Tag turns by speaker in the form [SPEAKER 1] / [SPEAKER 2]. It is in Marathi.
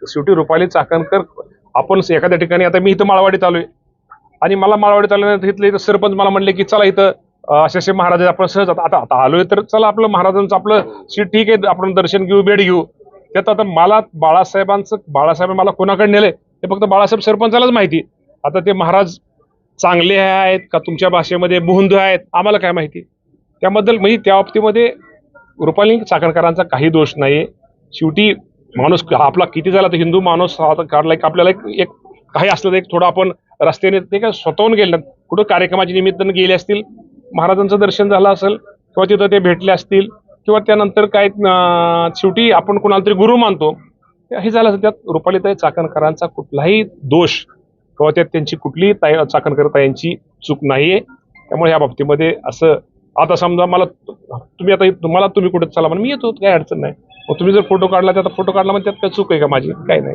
[SPEAKER 1] शेवटी रुपाली चाकणकर आपण एखाद्या ठिकाणी आता मी इथं माळवाडीत आलोय आणि मला माळवाडीत आल्यानंतर इथले सरपंच मला म्हणले की चला इथं असे महाराज आपण सहज आता आता आलोय तर चला आपलं महाराजांचं आपलं सीट ठीक आहे आपण दर्शन घेऊ भेट घेऊ. त्यात आता मला बाळासाहेब मला कोणाकडे नेलंय ते फक्त बाळासाहेब सरपंचालाच माहिती. आता ते महाराज चांगले आहेत का तुमच्या भाषेमध्ये बुहुंद आहेत आम्हाला काय माहिती. त्याबद्दल म्हणजे त्या बाबतीमध्ये रुपाली चाकणकरांचा काही दोष नाही. शेवटी माणूस आपला किती झाला तर हिंदू माणूस काढला की आपल्याला एक काही असलं तर एक थोडं आपण रस्त्याने ते काय स्वतःहून गेले कुठं कार्यक्रमाच्या निमित्तानं गेले असतील महाराजांचं दर्शन झालं असेल किंवा तिथं ते भेटले असतील किंवा त्यानंतर काय शेवटी आपण कुणाला तरी गुरु मानतो हे झालं असेल. त्यात रुपालीताई चाकणकरांचा कुठलाही दोष किंवा त्यात त्यांची कुठलीही चाकणकर ताईंची चूक नाहीये. त्यामुळे या बाबतीमध्ये असं आता समजा मला तुम्ही कुठे चला म्हणून मी येतो काही अडचण नाही. मग तुम्ही जर फोटो काढला त्यात फोटो काढला म्हणजे त्यात काय चूक आहे का माझी? काय नाही.